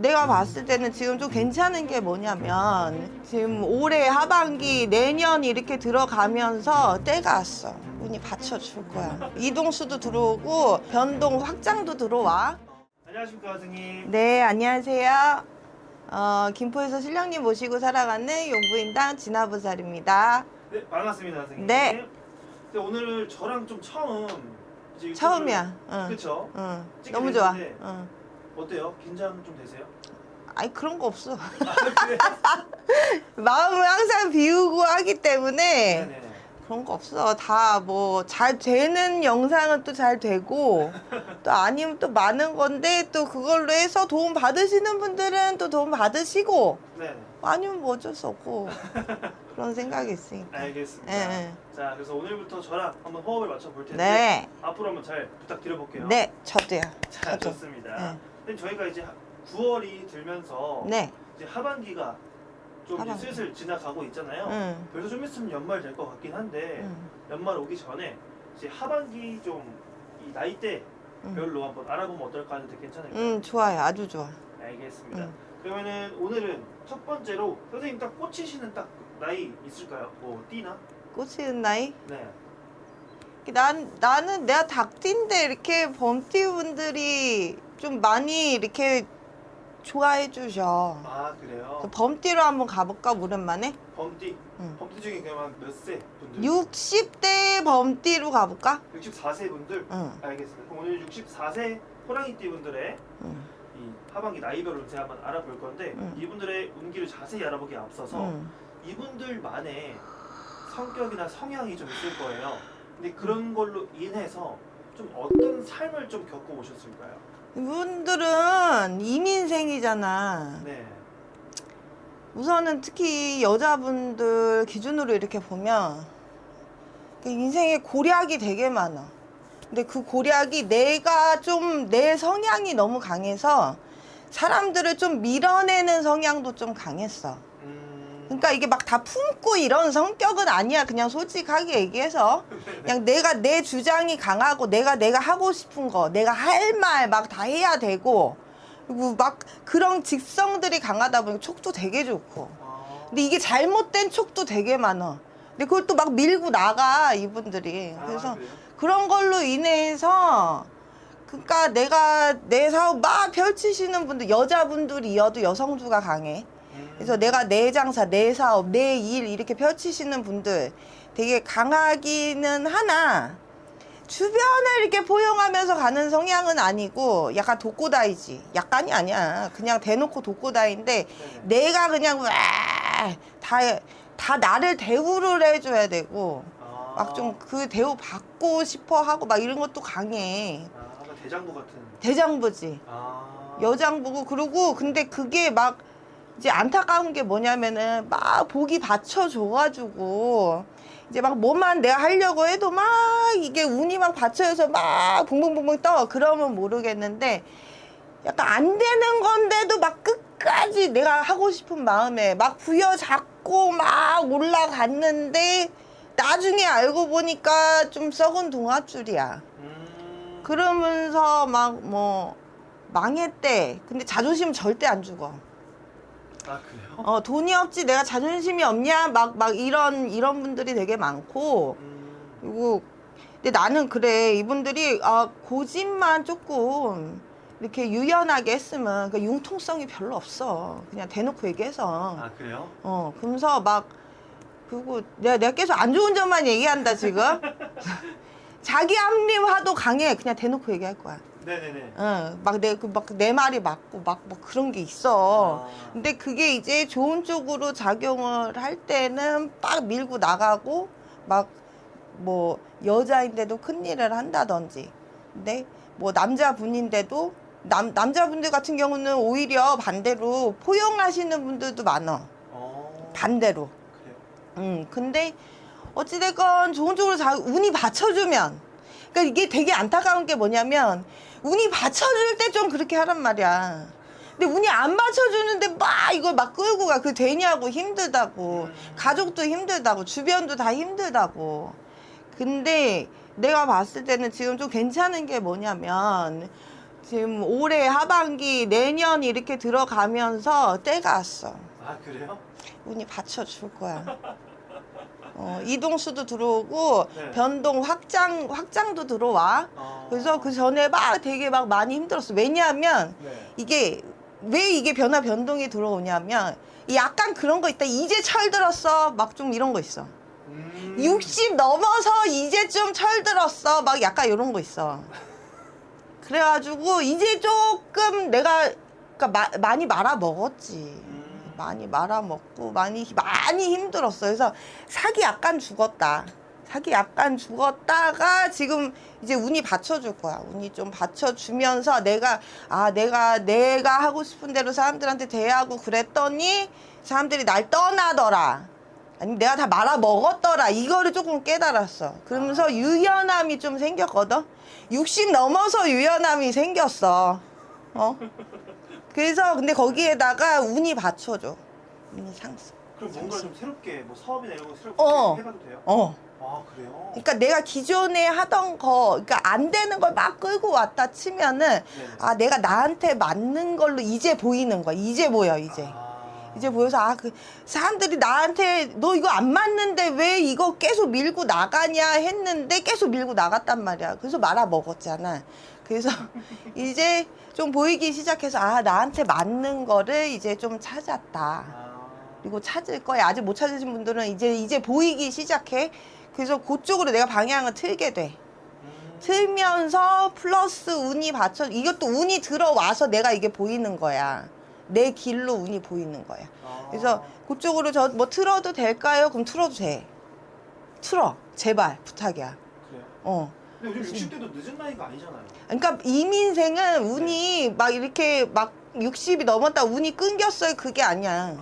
내가 봤을 때는 지금 좀 괜찮은 게 뭐냐면 지금 올해 하반기 내년 이렇게 들어가면서 때가 왔어. 운이 받쳐줄 거야. 이동수도 들어오고 변동 확장도 들어와. 안녕하십니까 선생님. 네, 안녕하세요. 김포에서 신령님 모시고 살아가는 용부인당 진화보살입니다. 네, 반갑습니다 선생님. 네. 근데 오늘 저랑 좀 처음 이제 유튜브를- 처음이야. 응. 그쵸? 응. 찍게 너무 좋아. 됐는데 응. 어때요? 긴장 좀 되세요? 아니 그런 거 없어. 아, 그래요? 마음을 항상 비우고 하기 때문에 네네. 그런 거 없어. 다 뭐 잘 되는 영상은 또 잘 되고 또 아니면 또 많은 건데 또 그걸로 해서 도움 받으시는 분들은 또 도움 받으시고 네네. 아니면 뭐 어쩔 수 없고 그런 생각이 있으니까. 알겠습니다. 예, 자, 그래서 오늘부터 저랑 한번 호흡을 맞춰볼 텐데 네. 앞으로 한번 잘 부탁드려볼게요. 네, 저도요. 자, 저도. 좋습니다. 네. 근데 저희가 이제 9월이 들면서 네. 이제 하반기가 좀 이제 하반기. 슬슬 지나가고 있잖아요. 응. 그래서 좀 있으면 연말 될 것 같긴 한데 응. 연말 오기 전에 이제 하반기 좀 이 나이대 응. 별로 한번 알아보면 어떨까 하는데 괜찮을까요? 응, 좋아요. 아주 좋아. 알겠습니다. 응. 그러면은 오늘은 첫 번째로 선생님 딱 꽂히시는 딱 나이 있을까요? 뭐 띠나? 꽂히는 나이? 네. 나는 내가 닭띠인데 이렇게 범띠 분들이 좀 많이 이렇게 좋아해 주셔. 아 그래요? 범띠로 한번 가볼까 오랜만에? 범띠. 응. 범띠 중에 그러면 몇 세 분들? 60대 범띠로 가볼까? 64세 분들? 응. 알겠습니다. 그럼 오늘 64세 호랑이띠 분들의 응. 이 하반기 나이별 운세 한번 알아볼 건데 응. 이분들의 운기를 자세히 알아보기에 앞서서 응. 이분들만의 성격이나 성향이 좀 있을 거예요. 근데 그런 걸로 인해서 좀 어떤 삶을 좀 겪어 오셨을까요? 이분들은 이민생이잖아. 네. 우선은 특히 여자분들 기준으로 이렇게 보면 그 인생에 고략이 되게 많아. 근데 그 고략이 내가 좀 내 성향이 너무 강해서 사람들을 좀 밀어내는 성향도 좀 강했어. 그러니까 이게 막 다 품고 이런 성격은 아니야. 그냥 솔직하게 얘기해서 그냥 내가 내 주장이 강하고 내가 하고 싶은 거, 내가 할 말 막 다 해야 되고 그리고 막 그런 직성들이 강하다 보니까 촉도 되게 좋고. 아, 근데 이게 잘못된 촉도 되게 많아. 근데 그걸 또 막 밀고 나가 이분들이. 그래서 그래요? 그런 걸로 인해서 그러니까 내가 내 사업 막 펼치시는 분들 여자분들이어도 여성주가 강해. 그래서 내가 내 장사, 내 사업, 내 일 이렇게 펼치시는 분들 되게 강하기는 하나 주변을 이렇게 포용하면서 가는 성향은 아니고 약간 독고다이지. 약간이 아니야. 그냥 대놓고 독고다이인데 네네. 내가 그냥 다 나를 대우를 해줘야 되고 아, 막 좀 그 대우 받고 싶어 하고 막 이런 것도 강해. 약간 대장부 같은. 대장부지. 아, 여장부고 그러고 근데 그게 막 이제 안타까운 게 뭐냐면은 막 복이 받쳐줘가지고 이제 막 뭐만 내가 하려고 해도 막 이게 운이 막 받쳐져서 막 붕붕붕붕 떠 그러면 모르겠는데 약간 안 되는 건데도 막 끝까지 내가 하고 싶은 마음에 막 부여잡고 막 올라갔는데 나중에 알고 보니까 좀 썩은 동아줄이야. 그러면서 막 뭐 망했대. 근데 자존심은 절대 안 죽어. 아 그래요? 돈이 없지 내가 자존심이 없냐 막 이런 분들이 되게 많고 그리고 근데 나는 그래 이분들이 고집만 조금 이렇게 유연하게 했으면 그 융통성이 별로 없어 그냥 대놓고 얘기해서 아 그래요? 그러면서 막 그리고 내가 계속 안 좋은 점만 얘기한다 지금 자기 합리화도 강해 그냥 대놓고 얘기할 거야. 네네네. 막 내 말이 맞고 막 뭐 그런 게 있어. 아. 근데 그게 이제 좋은 쪽으로 작용을 할 때는 빡 밀고 나가고 막 뭐 여자인데도 큰일을 한다든지. 근데 뭐 남자분인데도 남자분들 같은 경우는 오히려 반대로 포용하시는 분들도 많아. 반대로. 그래요? 근데 어찌됐건 좋은 쪽으로 운이 받쳐주면 그러니까 이게 되게 안타까운 게 뭐냐면 운이 받쳐줄 때 좀 그렇게 하란 말이야. 근데 운이 안 받쳐주는데 막 이걸 막 끌고 가. 그게 되냐고 힘들다고. 가족도 힘들다고. 주변도 다 힘들다고. 근데 내가 봤을 때는 지금 좀 괜찮은 게 뭐냐면 지금 올해 하반기 내년 이렇게 들어가면서 때가 왔어. 아 그래요? 운이 받쳐줄 거야. 이동수도 들어오고 네. 변동 확장도 들어와. 그래서 그 전에 막 되게 막 많이 힘들었어. 왜냐하면 네. 이게 왜 이게 변동이 들어오냐면 약간 그런 거 있다. 이제 철들었어. 막 좀 이런 거 있어. 60 넘어서 이제 좀 철들었어. 막 약간 이런 거 있어. 그래가지고 이제 조금 내가 그러니까 많이 말아 먹었지. 많이 말아 먹고 많이 힘들었어. 그래서 사기 약간 죽었다. 사기 약간 죽었다가 지금 이제 운이 받쳐줄 거야. 운이 좀 받쳐주면서 내가 하고 싶은 대로 사람들한테 대하고 그랬더니 사람들이 날 떠나더라. 아니 내가 다 말아 먹었더라. 이거를 조금 깨달았어. 그러면서 유연함이 좀 생겼거든. 60 넘어서 유연함이 생겼어. 그래서 근데 거기에다가 운이 받쳐줘. 운이 상승. 그럼 뭔가 좀 새롭게 뭐 사업이나 이런 거 새롭게 해봐도 돼요? 아 그래요? 그러니까 내가 기존에 하던 거, 그러니까 안 되는 걸 막 끌고 왔다 치면은 네네. 내가 나한테 맞는 걸로 이제 보이는 거야. 이제 보여 이제. 이제 보여서 그 사람들이 나한테 너 이거 안 맞는데 왜 이거 계속 밀고 나가냐 했는데 계속 밀고 나갔단 말이야. 그래서 말아 먹었잖아. 그래서 이제 좀 보이기 시작해서 나한테 맞는 거를 이제 좀 찾았다. 그리고 찾을 거야. 아직 못 찾으신 분들은 이제 보이기 시작해. 그래서 그쪽으로 내가 방향을 틀게 돼. 틀면서 플러스 운이 받쳐. 이것도 운이 들어와서 내가 이게 보이는 거야. 내 길로 운이 보이는 거야. 그래서 그쪽으로 뭐 틀어도 될까요? 그럼 틀어도 돼. 틀어. 제발 부탁이야. 그래요? 근데 요즘 60대도 늦은 나이가 아니잖아요. 그러니까 이민생은 운이 막 이렇게 막 60이 넘었다 운이 끊겼어요. 그게 아니야.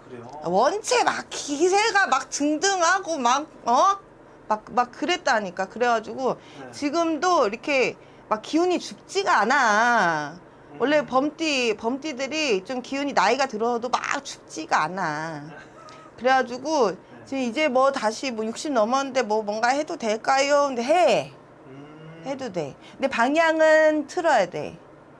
그래요? 원체 막 기세가 막 등등하고 막 그랬다니까. 그래가지고 지금도 이렇게 막 기운이 죽지가 않아. 원래 범띠들이 좀 기운이 나이가 들어도 막 죽지가 않아. 그래가지고 지금 이제 뭐 다시 뭐 60 넘었는데 뭐 뭔가 해도 될까요? 근데 해도 돼. 근데 방향은 틀어야 돼.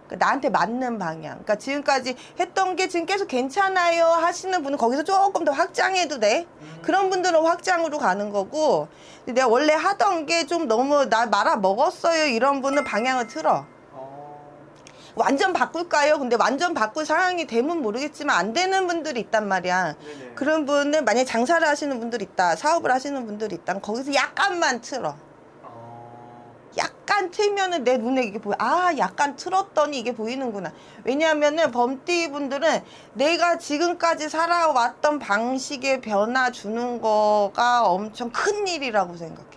그러니까 나한테 맞는 방향. 그러니까 지금까지 했던 게 지금 계속 괜찮아요 하시는 분은 거기서 조금 더 확장해도 돼. 그런 분들은 확장으로 가는 거고, 근데 내가 원래 하던 게 좀 너무 나 말아 먹었어요 이런 분은 방향을 틀어. 완전 바꿀까요? 근데 완전 바꿀 상황이 되면 모르겠지만 안 되는 분들이 있단 말이야. 네네. 그런 분은 만약에 장사를 하시는 분들이 있다, 사업을 하시는 분들이 있다, 거기서 약간만 틀어. 약간 틀면은 내 눈에 이게 보여. 약간 틀었더니 이게 보이는구나. 왜냐하면은 범띠 분들은 내가 지금까지 살아왔던 방식의 변화 주는 거가 엄청 큰 일이라고 생각해.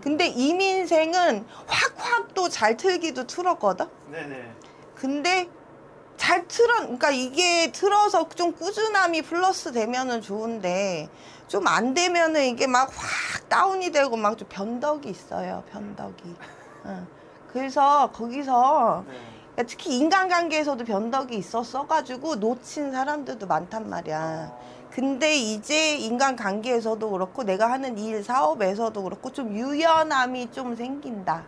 근데 이민생은 확 또 잘 틀기도 틀었거든? 네네. 근데 그러니까 이게 틀어서 좀 꾸준함이 플러스 되면은 좋은데, 좀 안 되면은 이게 막 확 다운이 되고 막 좀 변덕이 있어요, 변덕이. 그래서 거기서 특히 인간관계에서도 변덕이 있었어가지고 놓친 사람들도 많단 말이야. 근데 이제 인간관계에서도 그렇고 내가 하는 일, 사업에서도 그렇고 좀 유연함이 좀 생긴다.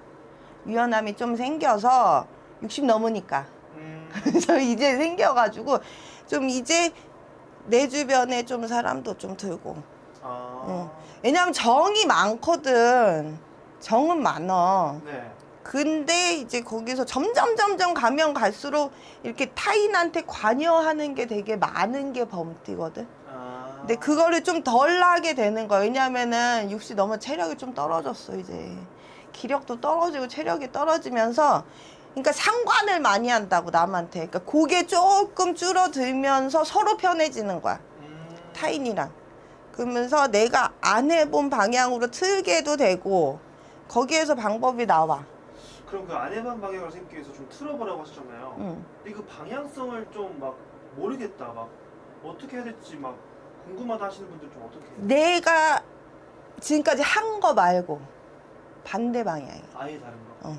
유연함이 좀 생겨서 60 넘으니까. 그래서 이제 생겨가지고 좀 이제 내 주변에 좀 사람도 좀 들고. 왜냐면 정이 많거든. 정은 많어. 네. 근데 이제 거기서 점점 가면 갈수록 이렇게 타인한테 관여하는 게 되게 많은 게 범띠거든. 근데 그거를 좀 덜 하게 되는 거야. 왜냐면은 60 넘어 체력이 좀 떨어졌어, 이제. 기력도 떨어지고 체력이 떨어지면서, 그러니까 상관을 많이 한다고, 남한테. 그러니까 그게 조금 줄어들면서 서로 편해지는 거야. 타인이랑. 그러면서 내가 안 해본 방향으로 틀게도 되고, 거기에서 방법이 나와. 그럼 그 안에만 방향을 생기기 위해서 좀 틀어보라고 하셨잖아요. 근데 그 방향성을 좀 막 모르겠다, 막 어떻게 해야 될지 막 궁금하다 하시는 분들 좀 어떻게 해요? 내가 지금까지 한 거 말고 반대 방향이야. 아예 다른 거?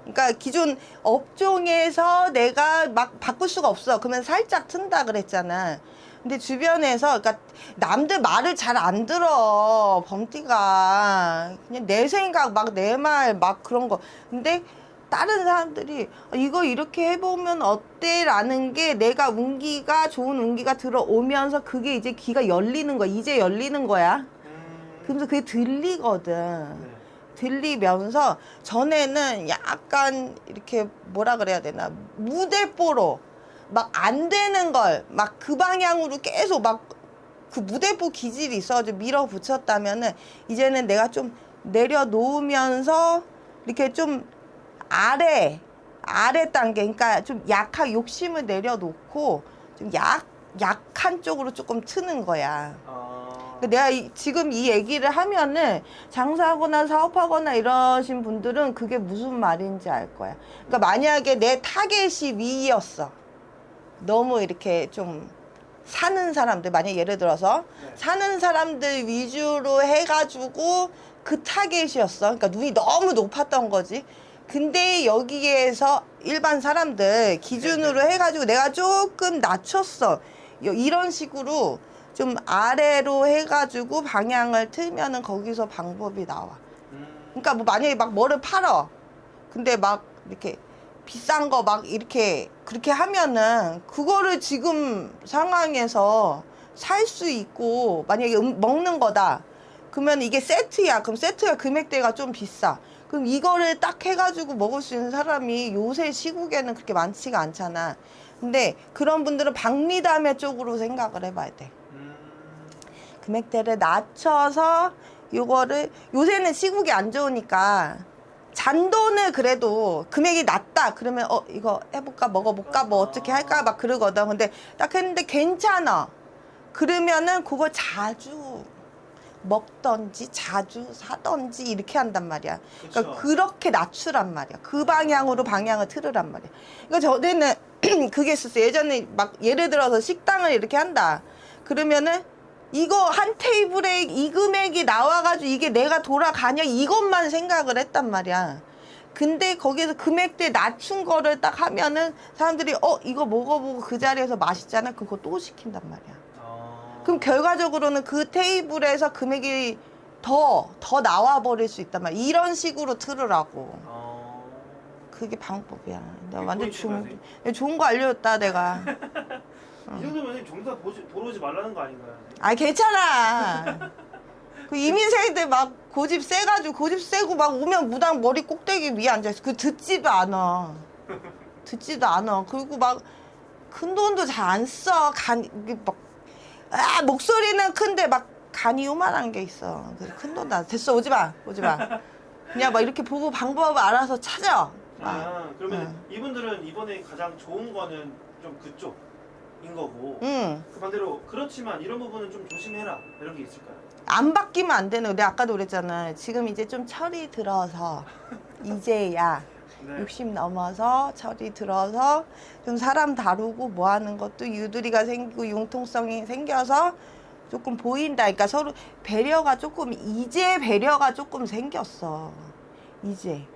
그러니까 기존 업종에서 내가 막 바꿀 수가 없어. 그러면 살짝 튼다 그랬잖아. 근데 주변에서, 그러니까 남들 말을 잘 안 들어, 범띠가. 그냥 내 생각, 막 내 말, 막 그런 거. 근데 다른 사람들이 이거 이렇게 해보면 어때? 라는 게 내가 운기가 좋은 운기가 들어오면서 그게 이제 귀가 열리는 거야. 이제 열리는 거야. 그러면서 그게 들리거든. 네. 들리면서 전에는 약간 이렇게 뭐라 그래야 되나 무대뽀로 막 안 되는 걸 막 그 방향으로 계속 막 그 무대뽀 기질이 있어가지고 밀어붙였다면은 이제는 내가 좀 내려놓으면서 이렇게 좀 아래 단계 그러니까 좀 약한 욕심을 내려놓고 좀 약한 쪽으로 조금 트는 거야. 내가 지금 이 얘기를 하면은 장사하거나 사업하거나 이러신 분들은 그게 무슨 말인지 알 거야. 그러니까 만약에 내 타겟이 위였어. 너무 이렇게 좀 사는 사람들, 만약 예를 들어서 사는 사람들 위주로 해가지고 그 타겟이었어. 그러니까 눈이 너무 높았던 거지. 근데 여기에서 일반 사람들 기준으로 해가지고 내가 조금 낮췄어. 이런 식으로 좀 아래로 해가지고 방향을 틀면은 거기서 방법이 나와. 그러니까 뭐 만약에 막 뭐를 팔어. 근데 막 이렇게 비싼 거 막 이렇게 그렇게 하면은 그거를 지금 상황에서 살 수 있고 만약에 먹는 거다. 그러면 이게 세트야. 그럼 세트가 금액대가 좀 비싸. 그럼 이거를 딱 해가지고 먹을 수 있는 사람이 요새 시국에는 그렇게 많지가 않잖아. 근데 그런 분들은 박리담회 쪽으로 생각을 해봐야 돼. 금액대를 낮춰서 요거를 요새는 시국이 안 좋으니까 잔돈을 그래도 금액이 낮다 그러면 이거 해볼까 먹어볼까 뭐 어떻게 할까 막 그러거든. 근데 딱 했는데 괜찮아 그러면은 그걸 자주 먹던지 자주 사던지 이렇게 한단 말이야. 그러니까 그렇게 낮추란 말이야. 그 방향으로 방향을 틀으란 말이야. 그러니까 전에는 그게 있었어요. 예전에 막 예를 들어서 식당을 이렇게 한다 그러면은 이거 한 테이블에 이 금액이 나와가지고 이게 내가 돌아가냐 이것만 생각을 했단 말이야. 근데 거기에서 금액대 낮춘 거를 딱 하면은 사람들이 이거 먹어보고 그 자리에서 맛있잖아. 그거 또 시킨단 말이야. 그럼 결과적으로는 그 테이블에서 금액이 더 나와버릴 수 있단 말이야. 이런 식으로 틀으라고. 그게 방법이야. 내가 완전 좋은 거 알려줬다 내가. 이 정도면 정답 보러 오지 말라는 거 아닌가요? 아 괜찮아. 그 이민생들 막 고집 세가지고 고집 세고 막 오면 무당 머리 꼭대기 위에 앉아있어. 그 듣지도 않아. 그리고 막 큰 돈도 잘 안 써. 목소리는 큰데 막 간이 요만한 게 있어. 그래서 큰 돈도 안 됐어. 오지 마. 그냥 막 이렇게 보고 방법을 알아서 찾아. 그러면 이분들은 이번에 가장 좋은 거는 좀 그쪽인 거고. 그 반대로 그렇지만 이런 부분은 좀 조심해라 이런 게 있을까요? 안 바뀌면 안 되는 거. 내가 아까도 그랬잖아. 지금 이제 좀 철이 들어서 이제야 60 넘어서 철이 들어서 좀 사람 다루고 뭐 하는 것도 유두리가 생기고 융통성이 생겨서 조금 보인다. 그러니까 서로 배려가 조금 생겼어. 이제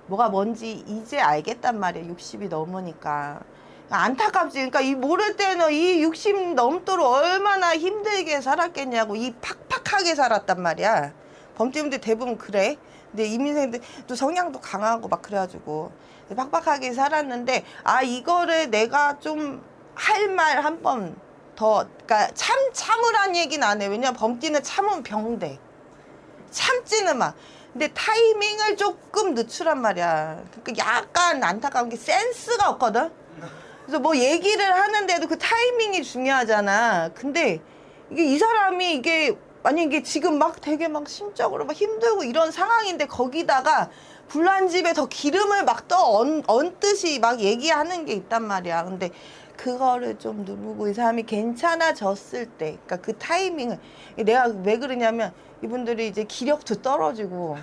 뭐가 뭔지 이제 알겠단 말이야. 60이 넘으니까. 안타깝지. 그러니까 이 모를 때는 이 60 넘도록 얼마나 힘들게 살았겠냐고. 이 팍팍하게 살았단 말이야. 범죄분들 대부분 그래. 근데 이민생들 또 성향도 강하고 막 그래가지고 팍팍하게 살았는데 이거를 내가 좀 할 말 한 번 더. 그러니까 참으란 얘기는 안 해. 왜냐면 범죄는 참으면 병돼. 참지는 마. 근데 타이밍을 조금 늦추란 말이야. 그러니까 약간 안타까운 게 센스가 없거든. 그래서 뭐 얘기를 하는데도 그 타이밍이 중요하잖아. 근데 이 사람이 만약에 지금 막 되게 막 심적으로 막 힘들고 이런 상황인데 거기다가 불난 집에 더 기름을 막 얹듯이 막 얘기하는 게 있단 말이야. 근데 그거를 좀 누르고 이 사람이 괜찮아졌을 때, 그러니까 그 타이밍을 내가 왜 그러냐면 이분들이 이제 기력도 떨어지고,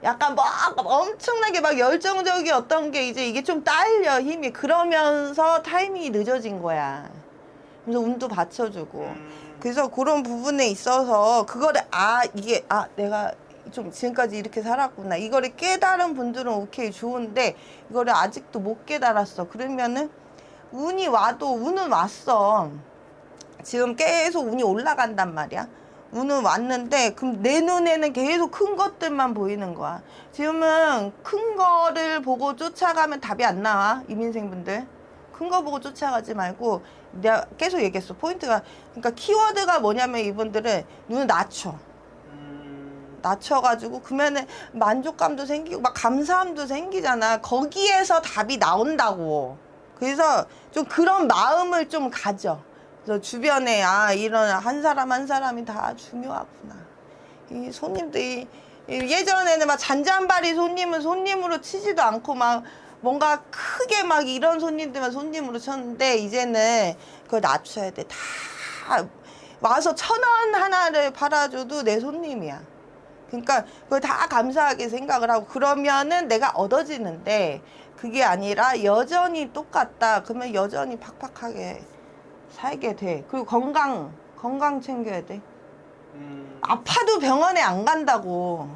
약간 막 엄청나게 막 열정적이었던 게 이제 이게 좀 딸려 힘이. 그러면서 타이밍이 늦어진 거야. 그래서 운도 받쳐주고. 그래서 그런 부분에 있어서 그거를 내가 좀 지금까지 이렇게 살았구나. 이거를 깨달은 분들은 오케이 좋은데 이거를 아직도 못 깨달았어. 그러면은 운은 왔어. 지금 계속 운이 올라간단 말이야. 운은 왔는데 그럼 내 눈에는 계속 큰 것들만 보이는 거야. 지금은 큰 거를 보고 쫓아가면 답이 안 나와. 이민생분들. 큰 거 보고 쫓아가지 말고 내가 계속 얘기했어. 포인트가 그러니까 키워드가 뭐냐면 이분들은 눈을 낮춰. 낮춰가지고 그러면은 만족감도 생기고 막 감사함도 생기잖아. 거기에서 답이 나온다고. 그래서 좀 그런 마음을 좀 가져. 그래서 주변에 이런 한 사람 한 사람이 다 중요하구나. 이 손님들이 예전에는 막 잔잔바리 손님은 손님으로 치지도 않고 막 뭔가 크게 막 이런 손님들만 손님으로 쳤는데 이제는 그걸 낮춰야 돼. 다 와서 1,000원 하나를 팔아줘도 내 손님이야. 그러니까 그걸 다 감사하게 생각을 하고 그러면은 내가 얻어지는데 그게 아니라 여전히 똑같다. 그러면 여전히 팍팍하게 살게 돼. 그리고 건강 챙겨야 돼. 아파도 병원에 안 간다고.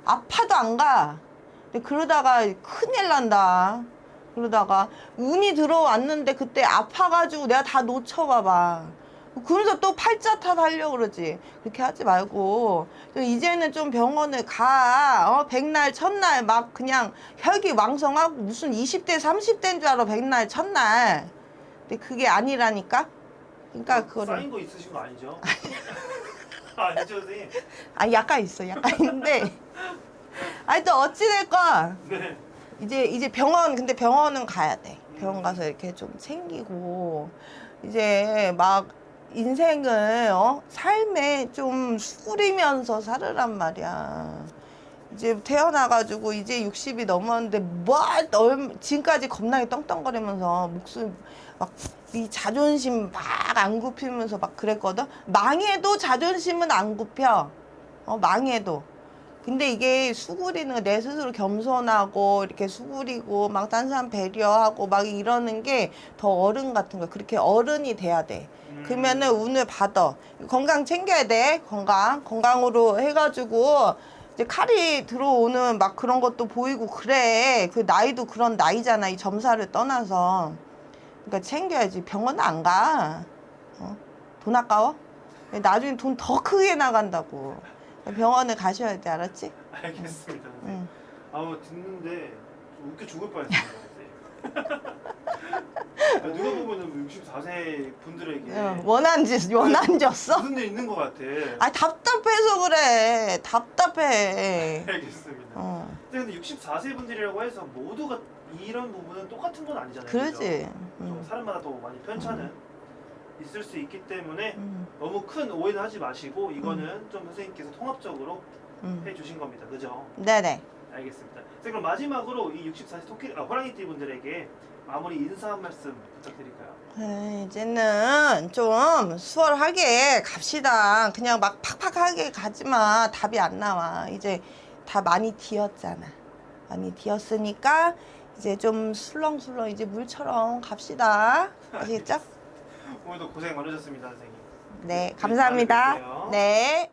아파도 안 가. 근데 그러다가 큰일 난다. 그러다가 운이 들어왔는데 그때 아파가지고 내가 다 놓쳐봐봐. 그래서 또 팔자 탓하려고 그러지. 그렇게 하지 말고 이제는 좀 병원을 가. 백날 첫날 막 그냥 혈기왕성하고 무슨 20대 30대인 줄 알아. 백날 첫날. 근데 그게 아니라니까. 그러니까 그거를 쌓인 거 있으신 거 아니죠? 아니죠, 선생님? 약간 있어. 약간 있는데 또 어찌됐건 네. 이제 병원 근데 병원은 가야 돼. 병원 가서 이렇게 좀 챙기고 이제 막 인생을 삶에 좀 수그리면서 살으란 말이야. 이제 태어나가지고 이제 60이 넘었는데 지금까지 겁나게 떵떵거리면서 목소리 막 이 자존심 막 안 굽히면서 막 그랬거든. 망해도 자존심은 안 굽혀. 망해도. 근데 이게 수그리는 거, 내 스스로 겸손하고 이렇게 수그리고 막 딴 사람 배려하고 막 이러는 게 더 어른 같은 거야. 그렇게 어른이 돼야 돼. 그러면은 운을 받아. 건강 챙겨야 돼. 건강으로 해가지고 이제 칼이 들어오는 막 그런 것도 보이고 그래. 그 나이도 그런 나이잖아. 이 점사를 떠나서. 그러니까 챙겨야지. 병원 안 가. 돈 아까워? 나중에 돈 더 크게 나간다고. 병원을 가셔야 돼. 알았지? 알겠습니다, 선생님. 듣는데 좀 웃겨 죽을 뻔했습니다. 누가 보면은 64세 분들에게 원한졌어? 무슨 일 있는 것 같아. 답답해서 그래. 답답해. 알겠습니다. 근데 64세 분들이라고 해서 모두가 이런 부분은 똑같은 건 아니잖아요. 그러지. 그죠? 좀 사람마다 또 많이 편차는 있을 수 있기 때문에 너무 큰 오해는 하지 마시고 이거는 좀 선생님께서 통합적으로 해주신 겁니다. 그죠? 네네. 알겠습니다. 그럼 마지막으로 이 64세 호랑이띠 분들에게 마무리 인사 한 말씀 부탁드릴까요? 이제는 좀 수월하게 갑시다. 그냥 막 팍팍하게 가지마. 답이 안 나와. 이제 다 많이 뒤었잖아. 많이 뒤었으니까 이제 좀 술렁술렁 이제 물처럼 갑시다. 아시겠죠? 오늘도 고생 많으셨습니다, 선생님. 네, 감사합니다. 뵙게요. 네.